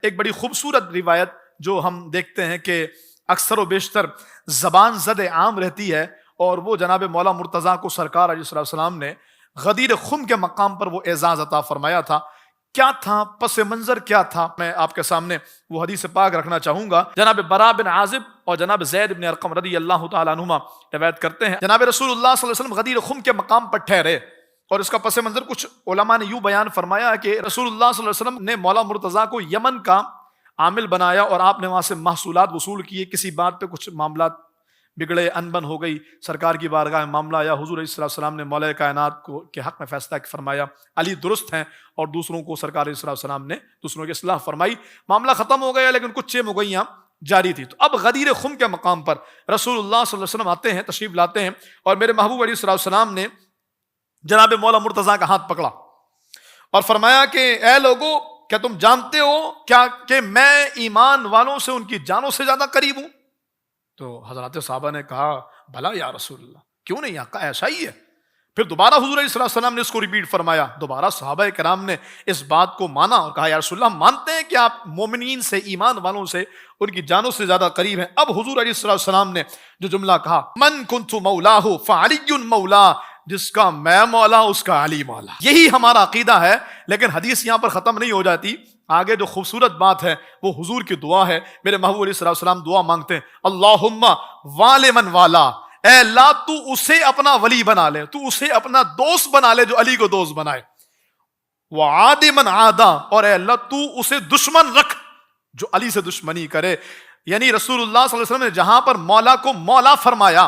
ایک بڑی خوبصورت روایت جو ہم دیکھتے ہیں کہ اکثر و بیشتر زبان زد عام رہتی ہے، اور وہ جناب مولا مرتضیٰ کو سرکار علیہ السلام نے غدیر خم کے مقام پر وہ اعزاز عطا فرمایا تھا۔ کیا تھا پس منظر، کیا تھا؟ میں آپ کے سامنے وہ حدیث پاک رکھنا چاہوں گا۔ جناب برا بن عازب اور جناب زید بن ارقم رضی اللہ تعالیٰ عنہما روایت کرتے ہیں، جناب رسول اللہ صلی اللہ علیہ وسلم غدیر خم کے مقام پر ٹھہرے، اور اس کا پس منظر کچھ علماء نے یوں بیان فرمایا کہ رسول اللہ صلی اللہ علیہ وسلم نے مولا مرتضیٰ کو یمن کا عامل بنایا، اور آپ نے وہاں سے محصولات وصول کیے۔ کسی بات پہ کچھ معاملات بگڑے، انبن ہو گئی، سرکار کی بارگاہ میں معاملہ آیا، حضور علیہ السلام نے مولا کائنات کو کے حق میں فیصلہ فرمایا، علی درست ہیں، اور دوسروں کو سرکار علیہ السلام نے دوسروں کی اصلاح فرمائی، معاملہ ختم ہو گیا، لیکن کچھ چیمگوئیاں جاری تھی۔ تو اب غدیر خم کے مقام پر رسول اللہ صلی اللہ علیہ وسلم آتے ہیں، تشریف لاتے ہیں، اور میرے محبوب علیہ السلام نے جناب مولا مرتضیٰ کا ہاتھ پکڑا اور فرمایا کہ اے لوگو، کیا تم جانتے ہو کیا کہ میں ایمان والوں سے ان کی جانوں سے زیادہ قریب ہوں؟ تو حضرات صحابہ نے کہا بھلا یا رسول اللہ، کیوں نہیں آقا، ایسا ہی ہے۔ پھر دوبارہ حضور علیہ السلام نے اس کو ریپیٹ فرمایا، دوبارہ صحابہ کرام نے اس بات کو مانا اور کہا یا رسول اللہ، مانتے ہیں کہ آپ مومنین سے، ایمان والوں سے ان کی جانوں سے زیادہ قریب ہیں۔ اب حضور علیہ السلام نے جو جملہ کہا، من کنت مولاہ فعلی مولا، جس کا میں مولا اس کا علی مولا، یہی ہمارا عقیدہ ہے۔ لیکن حدیث یہاں پر ختم نہیں ہو جاتی، آگے جو خوبصورت بات ہے وہ حضور کی دعا ہے۔ میرے محبوب علیہ السلام دعا مانگتے ہیں، اللہم والی من والا، اے اللہ تو اسے اپنا ولی بنا لے، تو اسے اپنا دوست بنا لے جو علی کو دوست بنائے، وعاد من عادا، اور اے اللہ تو اسے دشمن رکھ جو علی سے دشمنی کرے۔ یعنی رسول اللہ صلی اللہ علیہ وسلم نے جہاں پر مولا کو مولا فرمایا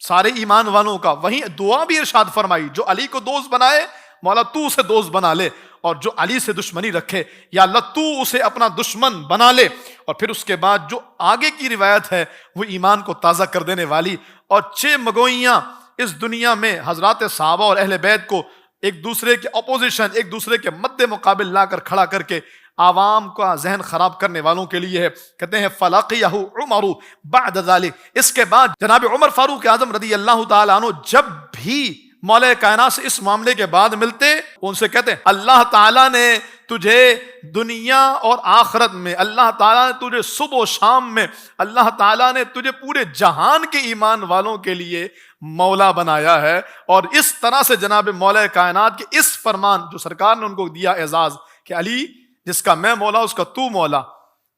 سارے ایمان والوں کا، وہیں دعا بھی ارشاد فرمائی، جو علی کو دوست بنائے مولا تو اسے دوست بنا لے، اور جو علی سے دشمنی رکھے یا اللہ تو اسے اپنا دشمن بنا لے۔ اور پھر اس کے بعد جو آگے کی روایت ہے وہ ایمان کو تازہ کر دینے والی، اور چھ مگوئیاں اس دنیا میں حضرات صحابہ اور اہل بیت کو ایک دوسرے کے اپوزیشن، ایک دوسرے کے مد مقابل لا کر کھڑا کر کے عوام کا ذہن خراب کرنے والوں کے لیے ہے۔ کہتے ہیں فلقیہ عمر بعد ذلک، اس کے بعد جناب عمر فاروق اعظم رضی اللہ تعالیٰ عنہ جب بھی مولا کائنات سے اس معاملے کے بعد ملتے، ان سے کہتے ہیں اللہ تعالیٰ نے تجھے دنیا اور آخرت میں، اللہ تعالیٰ نے تجھے صبح و شام میں، اللہ تعالیٰ نے تجھے پورے جہان کے ایمان والوں کے لیے مولا بنایا ہے۔ اور اس طرح سے جناب مولا کائنات کے اس فرمان جو سرکار نے ان کو دیا اعزاز کہ علی جس کا میں مولا اس کا تو مولا،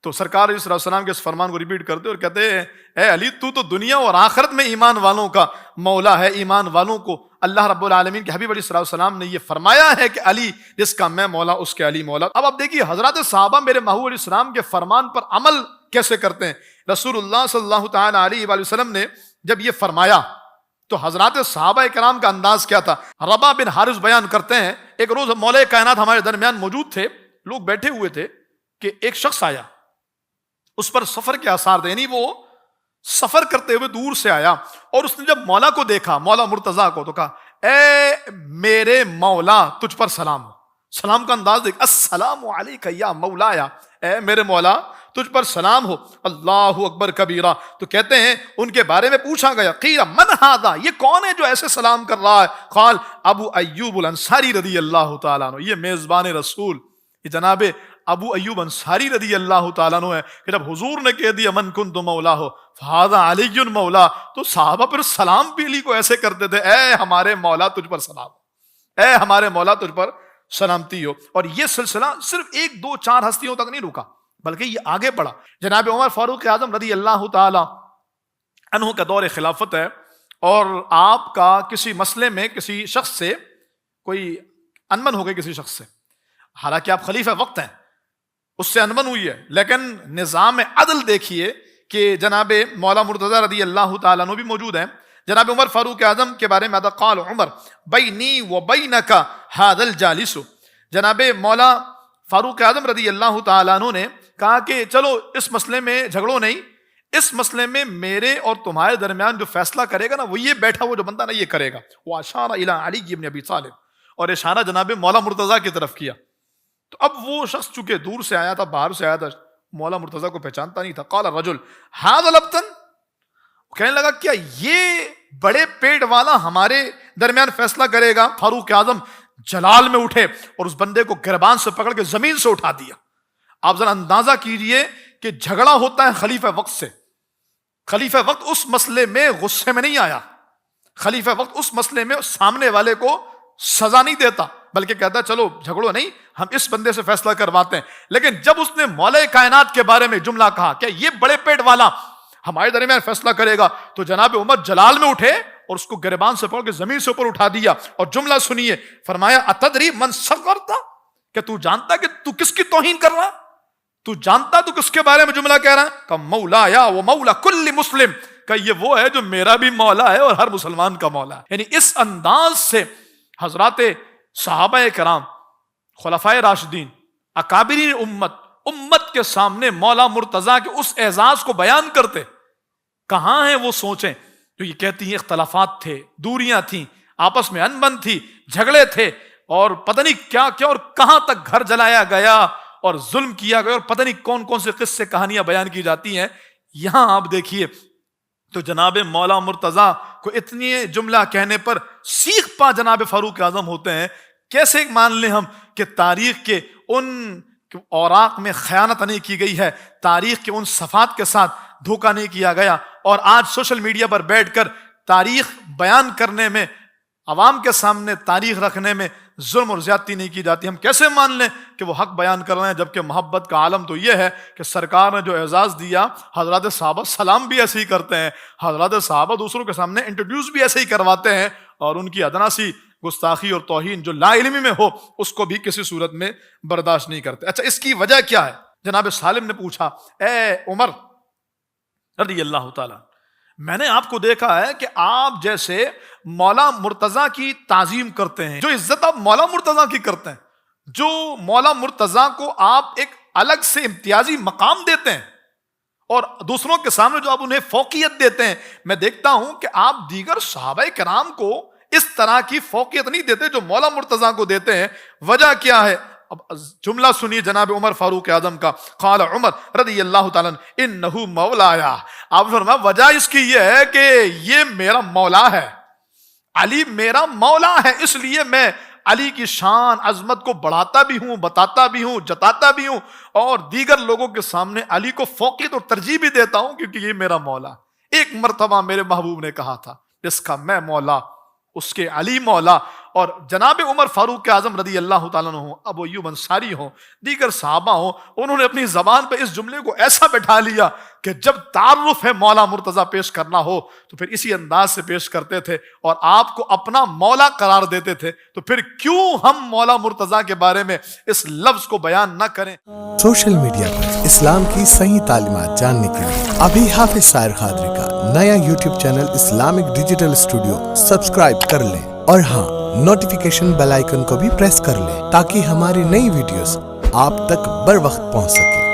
تو سرکار علیہ السلام کے اس فرمان کو ریپیٹ کرتے اور کہتے ہیں اے علی تو دنیا اور آخرت میں ایمان والوں کا مولا ہے، ایمان والوں کو اللہ رب العالمین کے حبیب علیہ السلام نے یہ فرمایا ہے کہ علی جس کا میں مولا اس کے علی مولا۔ اب آپ دیکھیے حضرات صحابہ میرے محبوب علیہ السلام کے فرمان پر عمل کیسے کرتے ہیں۔ رسول اللہ صلی اللہ تعالیٰ علیہ وآلہ وسلم نے جب یہ فرمایا تو حضرات صحابہ کرام کا انداز کیا تھا۔ ربا بن حارث بیان کرتے ہیں ایک روز مولا کائنات ہمارے درمیان موجود تھے، لوگ بیٹھے ہوئے تھے کہ ایک شخص آیا، اس پر سفر کے آثار تھے، یعنی وہ سفر کرتے ہوئے دور سے آیا، اور اس نے جب مولا کو دیکھا، مولا مرتضیٰ کو، تو کہا اے میرے مولا تجھ پر سلام ہو۔ سلام کا انداز دیکھ، السلام علیک یا مولایا، اے میرے مولا تجھ پر سلام ہو۔ اللہ اکبر کبیرہ، تو کہتے ہیں ان کے بارے میں پوچھا گیا، قیل من ھذا، یہ کون ہے جو ایسے سلام کر رہا ہے؟ قال ابو ایوب الانصاری رضی اللہ تعالیٰ عنہ، یہ میزبان رسول، یہ جناب ابو ایوب انصاری رضی اللہ تعالیٰ عنہ ہے کہ جب حضور نے کہہ دیا من کنت مولا ہو فہذا علی مولا، تو صحابہ پھر سلام بھی علی کو ایسے کرتے تھے، اے ہمارے مولا تجھ پر سلام، اے ہمارے مولا تجھ پر سلامتی ہو۔ اور یہ سلسلہ صرف ایک دو چار ہستیوں تک نہیں رکا، بلکہ یہ آگے بڑھا۔ جناب عمر فاروق اعظم رضی اللہ تعالی عنہ کا دور خلافت ہے، اور آپ کا کسی مسئلے میں کسی شخص سے کوئی انبن ہو گئی، کسی شخص سے، حالانکہ آپ خلیفہ وقت ہیں، اس سے انبن ہوئی ہے، لیکن نظام عدل دیکھیے کہ جناب مولا مرتضیٰ رضی اللہ تعالیٰ عنہ بھی موجود ہیں۔ جناب عمر فاروق اعظم کے بارے میں قال عمر بینی و بینک ھذا الجالس، جناب مولا فاروق اعظم رضی اللہ تعالیٰ عنہ نے کہا کہ چلو اس مسئلے میں جھگڑو نہیں، اس مسئلے میں میرے اور تمہارے درمیان جو فیصلہ کرے گا نا، وہ یہ بیٹھا ہوا جو بندہ نا یہ کرے گا۔ واشار الی علی بن ابی طالب، اور اشارہ جناب مولا مرتضیٰ کی طرف کیا۔ تو اب وہ شخص چونکہ دور سے آیا تھا، باہر سے آیا تھا، مولا مرتضیٰ کو پہچانتا نہیں تھا۔ قال الرجل ھذا لبطن، کہنے لگا کیا یہ بڑے پیٹ والا ہمارے درمیان فیصلہ کرے گا؟ فاروق اعظم جلال میں اٹھے اور اس بندے کو گربان سے پکڑ کے زمین سے اٹھا دیا، آپ ذرا اندازہ کیجئے کہ جھگڑا ہوتا ہے خلیفہ وقت سے. خلیفہ وقت اس مسئلے میں غصے میں نہیں آیا, خلیفہ وقت اس مسئلے میں سامنے والے کو سزا نہیں دیتا, بلکہ کہتا ہے چلو جھگڑو نہیں, ہم اس بندے سے فیصلہ کرواتے ہیں. لیکن جب اس نے مولا کائنات کے بارے میں جملہ کہا کہ یہ بڑے پیٹ والا ہمارے درمیان فیصلہ کرے گا, تو جناب عمر جلال میں اٹھے اور اس کو گریبان سے پکڑ کے زمین سے اوپر اٹھا دیا. اور جملہ سنیے, فرمایا اتدری من صغرت, کہ تو جانتا کہ تو کس کی توہین کر رہا, تو جانتا تو کس کے بارے میں جملہ کہہ رہا ہے؟ کہ مولا یا وہ مولا کل مسلم, کہ یہ وہ ہے جو میرا بھی مولا ہے اور ہر مسلمان کا مولا ہے. یعنی اس انداز سے حضرات صحابہ کرام, خلفائے راشدین, اکابرین امت کے سامنے مولا مرتضیٰ کے اس اعزاز کو بیان کرتے. کہاں ہیں وہ سوچیں جو یہ کہتی ہیں اختلافات تھے, دوریاں تھیں, آپس میں انبن تھی, جھگڑے تھے, اور پتہ نہیں کیا کیا, اور کہاں تک گھر جلایا گیا اور ظلم کیا گیا, اور پتہ نہیں کون کون سے قصے کہانیاں بیان کی جاتی ہیں. یہاں آپ دیکھیے تو جناب مولا مرتضیٰ کو اتنی جملہ کہنے پر سیخ پا جناب فاروق اعظم ہوتے ہیں. کیسے مان لیں ہم کہ تاریخ کے ان اوراق میں خیانت نہیں کی گئی ہے, تاریخ کے ان صفحات کے ساتھ دھوکہ نہیں کیا گیا, اور آج سوشل میڈیا پر بیٹھ کر تاریخ بیان کرنے میں, عوام کے سامنے تاریخ رکھنے میں ظلم اور زیادتی نہیں کی جاتی. ہم کیسے مان لیں کہ وہ حق بیان کر رہے ہیں, جبکہ محبت کا عالم تو یہ ہے کہ سرکار نے جو اعزاز دیا, حضرات صحابہ سلام بھی ایسے ہی کرتے ہیں, حضرات صحابہ دوسروں کے سامنے انٹروڈیوس بھی ایسے ہی کرواتے ہیں, اور ان کی ادنا سی گستاخی اور توہین جو لا علمی میں ہو اس کو بھی کسی صورت میں برداشت نہیں کرتے. اچھا, اس کی وجہ کیا ہے؟ جناب سالم نے پوچھا, اے عمر رضی اللہ تعالیٰ, میں نے آپ کو دیکھا ہے کہ آپ جیسے مولا مرتضیٰ کی تعظیم کرتے ہیں, جو عزت آپ مولا مرتضیٰ کی کرتے ہیں, جو مولا مرتضیٰ کو آپ ایک الگ سے امتیازی مقام دیتے ہیں, اور دوسروں کے سامنے جو آپ انہیں فوقیت دیتے ہیں, میں دیکھتا ہوں کہ آپ دیگر صحابہ کرام کو اس طرح کی فوقیت نہیں دیتے جو مولا مرتضیٰ کو دیتے ہیں. وجہ کیا ہے؟ اب جملہ سنیے جناب عمر فاروق اعظم کا. قال عمر رضی اللہ تعالیٰ انہو مولایا, آپ فرمایا وجہ اس کی یہ ہے کہ یہ میرا مولا ہے, علی میرا مولا ہے, اس لیے میں علی کی شان عظمت کو بڑھاتا بھی ہوں, بتاتا بھی ہوں, جتاتا بھی ہوں, اور دیگر لوگوں کے سامنے علی کو فوقیت اور ترجیح بھی دیتا ہوں, کیونکہ یہ میرا مولا. ایک مرتبہ میرے محبوب نے کہا تھا, جس کا میں مولا اس کے علی مولا. اور جناب عمر فاروق اعظم رضی اللہ تعالیٰ عنہ, ابو ایوب انصاری ہوں, دیگر صحابہ ہوں, انہوں نے اپنی زبان پہ اس جملے کو ایسا بٹھا لیا کہ جب تعارف ہے مولا مرتضیٰ پیش کرنا ہو تو پھر اسی انداز سے پیش کرتے تھے, اور آپ کو اپنا مولا قرار دیتے تھے. تو پھر کیوں ہم مولا مرتضیٰ کے بارے میں اس لفظ کو بیان نہ کریں؟ سوشل میڈیا پر اسلام کی صحیح تعلیمات جاننے کے لیے ابھی حافظ سائر قادری کا نیا YouTube channel Islamic digital studio subscribe کر لیں, اور ہاں نوٹیفیکیشن بیل آئیکن کو بھی پریس کر لیں تاکہ ہماری نئی ویڈیوز آپ تک بر وقت پہنچ سکے.